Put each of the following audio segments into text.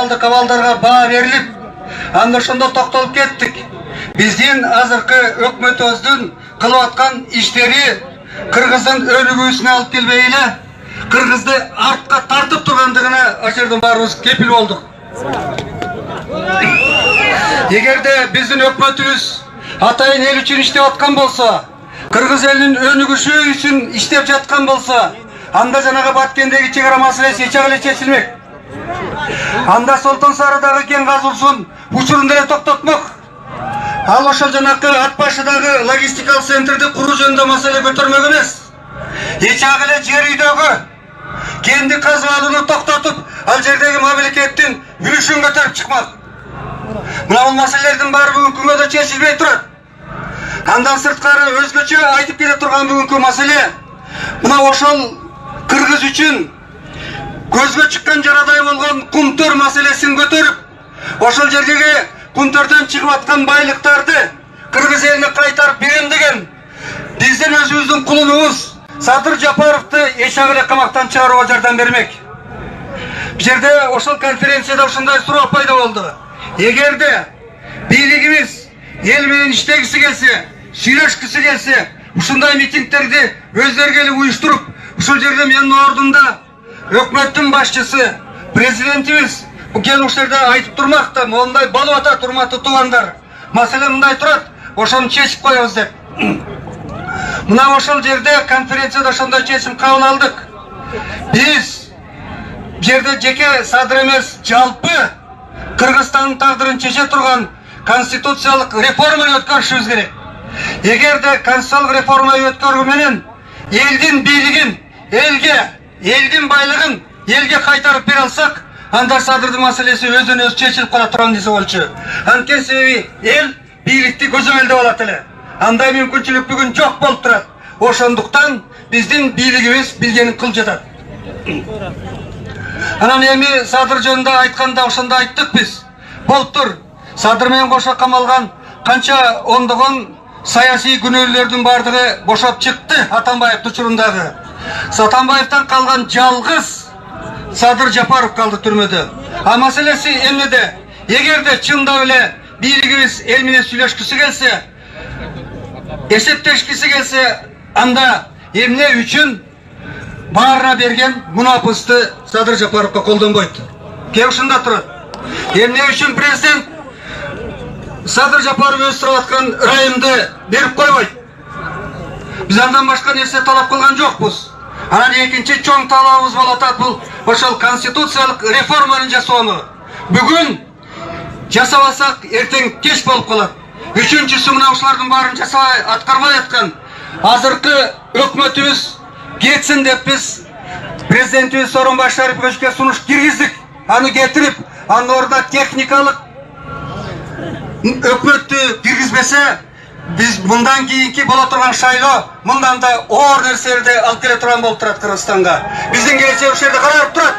Кабалдарга баа берилип, анда ошондо токтолуп кеттик. Биздин азыркы өкмөтүбүздүн кылып аткан иштери Кыргыздын өнүгүүсүнө алып келбей эле, Кыргызды артка тартып тургандыгына ошерден баарыбыз кепил болдук. Эгерде биздин өкмөтүбүз атайын эл үчүн иштеп аткан болсо, Кыргыз элинин өнүгүшү үчүн иштеп жаткан болсо, анда жанагы Баткендеги чек ара маселеси эч эле чечилмек. Анда Солтон Сарыдагы кен казуусун учурун деле токтотмок. Ал ошол жанакы ат башыдагы логистикалык центрди куруу жөнүндө маселе көтөрмөк эмес. Эч эле жер үйдөгү кенди казып алууну токтотуп, ал жердеги мамлекеттин үлүшүн көтөрүп чыкмак. Мына бул маселелердин баары бүгүнкү күндө чечилбей турат. Андан сырткары өзгөчө айтып келе турган бүгүнкү маселе мына ошол Кыргыз үчүн көзгө чыккан жарадай болгон кумтөр маселесин көтөрүп, ошол жердеги кумтөрдөн чыгып аткан байлыктарды Кыргыз элине кайтарып берем деген биздин өзүбүздүн кулунубуз Садыр Жапаровду эч эле камактан чыгарууга жардам бермек. Бул жерде ошол конференцияда ушундай суроо пайда болду. Эгерде бийлигибиз эл менен иштегиси келсе, сүйлөшкүсү келсе, ушундай митингдерди өздөрү келип уюштуруп, ушул жерде менин ордумда өкмөттүн башчысы, президентибиз бул ушерде айтып турмакта, мондай болуп атат, урматтуу туугандар. Маселе мындай турат, ошону чечип коебуз деп. Мына ошол жерде конференцияда ошондой чечим кабыл алдык. Биз бул жерде жеке Садыр эмес, жалпы Кыргызстандын тагдырын чече турган конституциялык реформаны өткөрүшүбүз керек. Эгерде конституциялык реформа өткөрүү менен элдин бийлигин элдин байлыгын элге кайтарып бере алсак, анда Садырдын маселеси өзүнөн өзү чечилип кала турган десе болчу. Анткени себеби эл бийликти көзөмөлдөп алат эле. Андай мүмкүнчүлүк бүгүн жок болуп турат. Ошондуктан биздин бийлигибиз билгенин кылып жатат. Анан эми Садыр жөнүндө айтканда ошондо айттык биз. Болуптур. Садыр менен кошо камалган канча ондогон саясий күнөөлөрдүн бардыгы бошоп чыкты Атамбаев учурундагы. Атамбаевтан калган жалгыз Садыр Жапаров калды түрмөдө. А маселеси эмнеде? Эгерде чындап эле бийлигибиз эл менен сүйлөшкүсү келсе, эсептешкиси келсе, анда эмне үчүн баарына берген мунапысты Садыр Жапаровго колдонбойт? Кеп ушунда турат. Эмне үчүн президент Садыр Жапаров өз сурап аткан райымды берип койбойт? Биз андан башка нерсе талап кылган жокпуз. Анан экинчи чоң талабыбыз болуп атат, бул ошол конституциялык реформаны жасоону. Бүгүн жасабасак, эртең кеч болуп калат. Үчүнчүсү мына ушулардын баарын жасабай аткарбай аткан азыркы өкмөтүбүз кетсин деп биз президентибиз Сооронбай Шариповичке сунуш киргиздик. Аны кетирип, анын ордуна техникалык өкмөттү киргизбесе, биз мындан кийинки боло турган шайлоо мындан да оор нерселерди алып келе турган болуп турат Кыргызстанга. Биздин келечек ушул жерде карап турат.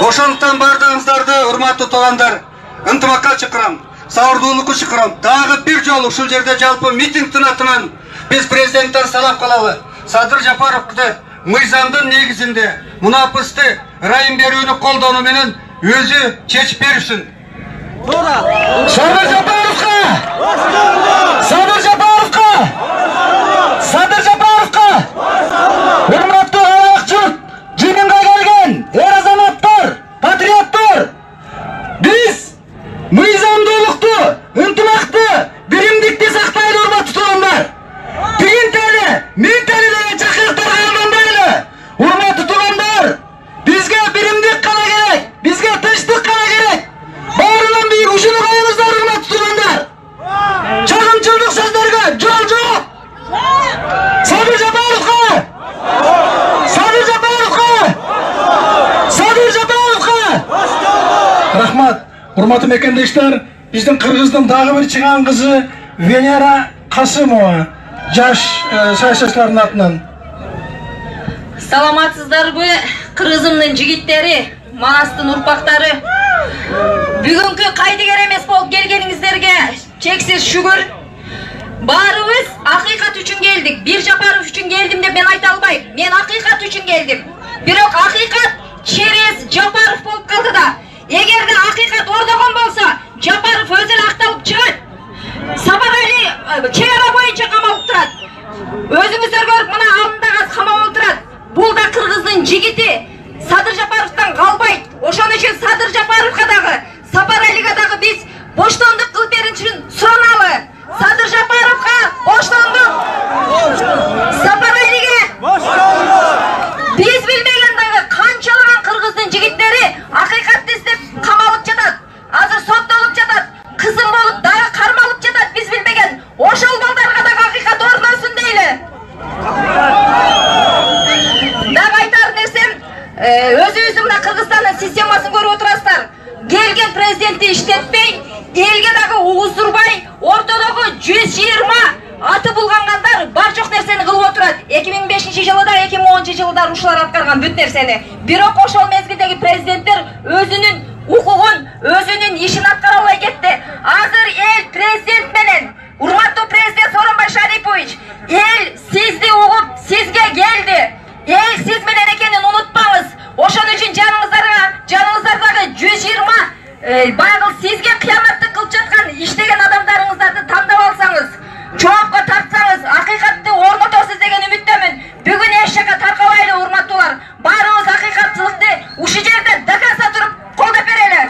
Ошондуктан бардыгыңыздарды, урматтуу туугандар, ынтымакка чакырам, сабырдуулукка чакырам. Дагы бир жолу ушул жерде жалпы митингдин атынан биз президенттен салап калалы. Садыр Жапаровду мыйзамдын негизинде мунапысты райым берүүнү колдонуу менен өзү чечип беришsin. Садыр Жапаровга! Садыр Жапаровга! Садыр Жапаровга! Урматтуу ак журт, жыйынга келген эр азаматтар, патриоттор, биз мыйзамдуулукту, ынтымакты, биримдикти сактайлы, урматтуу туугандар. Тигинтели, ментели деген чакырыктарга албандайлы. Урматтуу туугандар, бизге биримдик гана керек, бизге тынчтык гана керек. Баарынан бийик ушуну коебуздар, урматтуу туугандар. Чагымчылдык сөздөргө жол жок. Садыр Жапаровга! Садыр Жапаровга! Садыр Жапаровга! Рахмат. Урматтуу мекендештер, биздин Кыргыздын дагы бир чыган кызы Венера Касымова, жаш саясатчылардын атынан. Саламатсыздарбы, Кыргызымдын жигиттери, Манастын урпактары. Бүгүнкү кайдыгер эмес болуп келгениңиздерге чексиз шүгүр. Баарыбыз акыйкат үчүн келдик. Бир Жапаров үчүн келдим деп мен айта албайм. Мен акыйкат үчүн келдим. Бирок акыйкат через Жапаров болуп Эгерде акыйкат ордогон болсо, Жапаров өзү эле акталып чыгат. Сапарали чек ара боюнча камалып турат. Өзүңүздөр көрүп мына алдындагы камалып турат. Бул да кыргыздын жигити. Садыр Жапаровтан калбайт. Ошон үчүн Садыр Жапаровго дагы, Сапаралиге дагы биз боштондук кылып беришин сураналы. Садыр Жапаровго боштондук. Сапаралиге боштондук. Биз билбеген дагы канчалаган кыргыздын жигиттери акыйкатты издеп камалып жатат. Азыр соттолуп жатат. Кызым болуп дагы кармалып жатат. Биз билбеген. Ошол балдарга дагы акыйкат орносун дейли. Дагы айтар нерсем, өзүбүздүн мына Кыргызстандын системасын көрүп отурасыздар. Келген президентти иштетпей, элге дагы угуздурбай, ортодогу 120 аты булгангандар бар жок нерсени кылып отурат. 2005-жылы да, 2010-жылы да ушулар аткарган бүт нерсени. Бирок ошол мезгилдеги президенттер өзүнүн укугун, өзүнүн ишин аткара албай кетти. Азыр эл президент менен, урматтуу президент Сооронбай Шарипович, эл сизди угуп, сизге келди. Эл сиз менен экенин унутпаңыз. Ошон үчүн жаныңыздардагы 120 багыл сизге кыяматты кылып жаткан иштеген адамдарыңыздарды тандап алсаңыз, жоопко тартсаңыз, акыйкатты орнотосуз деген үмүттөмүн. Бүгүн эч жака таркабайлы, урматтуулар. Баарыбыз акыйкатчылыкты ушу жерде дакаса туруп колдоп берели.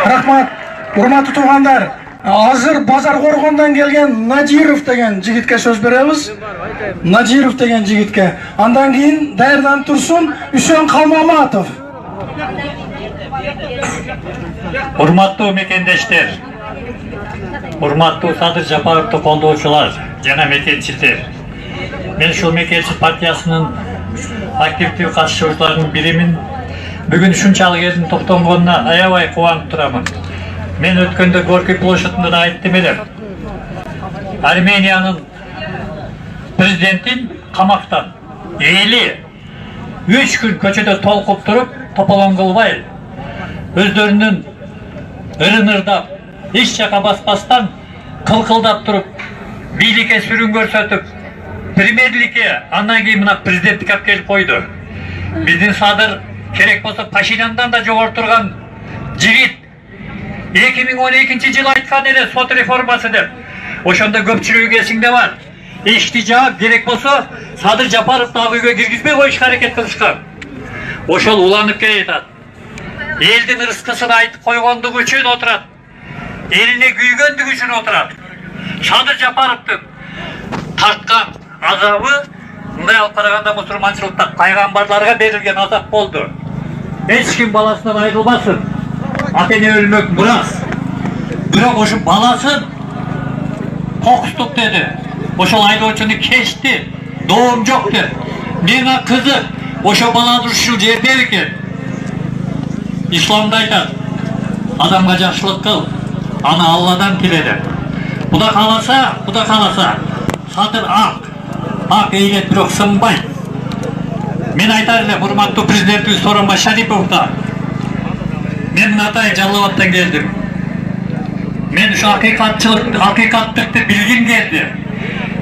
Рахмат, урматтуу туугандар. Азыр Базар Коргондон келген Надиров деген жигитке сөз беребиз. Надиров деген жигитке. Андан кийин даярданып турсун Үсөн Калмаматов. Урматтуу мекендештер, урматтуу Садыр Жапаровду колдоочулар жана мекенчилдер. Мен ушул мекенчил партиясынын активдүү катышуучуларынын биримин. Бүгүн ушунчалык элдин топтонгонуна аябай кубанып турамын. Мен өткөндө Горький площадында да айттым элем. Армениянын президентин камактан эли 3 күн көчөдө толкуп туруп, тополоң кылбай, өздөрүнүн ырын-ырдап, эч жака баспастан кылкылдап туруп, бийликке сүрүн көрсөтүп, премьерликке, андан кийин мына президенттикке алып келип койду. Биздин Садыр керек болсо Пашиняндан да жогору турган жигит. 2012-жылы айткан эле сот реформасы деп. Ошондо көпчүлүгү эсиңде бар. Ишти жаап керек болсо Садыр Жапаровду ак үйгө киргизбей коюшка аракет кылышкан. Ошол уланып келе жатат. Элдин ырыскысын айтып койгондугу үчүн отурат. Элине күйгөндүгү үчүн отурат. Садыр Жапаровдун тарткан азабы мындай алып караганда мусулманчылыкта пайгамбарларга берилген азап болду. Эч ким баласынан айрылбасын. Ата-эне өлмөк мурас. Бирок ошо баласын кокустук деди. Ошол айдоочуну кечти. Доом жок деп. Мага кызык. Ошо бала ушул жерде экен. Исламда айтат. Адамга жакшылык кыл. Аны Алладан тиле деп. Буда каласа, Садыр ак эйлет бирок сынбайт. Мен айтар элем урматтуу президентибиз Сооронбай Шариповго. Мен Натay Жалал Абадтан келдим. Мен ушу акыйкаттыкты билгим келди.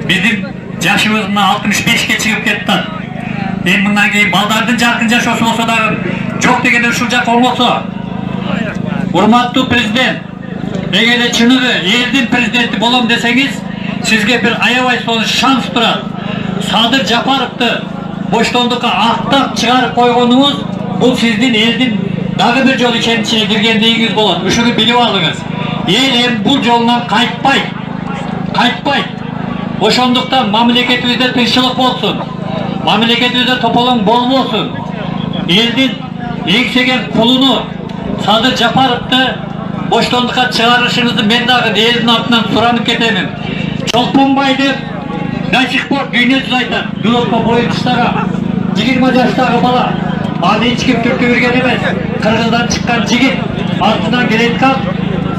Биздин жашыбыз 65ке чыгып кетти. Эми мындан кийин балдардын жаркын жашоосу болсо дагы жок дегенде ушул жакка оңосо. Урматтуу президент, эгерде чыныгы элдин президенти болом десеңиз, сизге бир аябай сонун шанс турат. Садыр Жапаровду боштондукка актап чыгарып койгонуңуз бул сиздин элдин дагы бир жолу ишеничине киргендигиңиз болот. Ушуну билип алыңыз. Эл эми бул жолунан кайтпайт. Ошондуктан мамлекетибизде тынччылык болсун. Мамлекетибизде тополоң болбосун. Элдин эңсеген кулуну Садыр Жапаровду боштондукка чыгарышыңызды мен дагы элдин атынан суранып кетемин. Чолпонбай деп Насихпор дүйнө жүз айтат. Юропко бою тыштаган 20 жаштагы бала. Аны эч ким түртүп берген эмес. Кыргыздан чыккан жигит артынан келеткан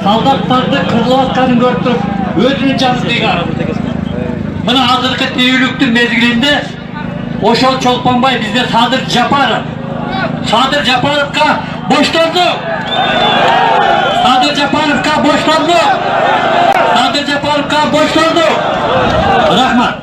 солдаттарды кырылып атканын көрүп туруп, өзүнүн жанын кыйган. Мына азыркы тийликтин мезгилинде ошол Чолпонбай бизде Садыр Жапаровго боштондук. Садыр Жапаровго боштондук. Рахмат.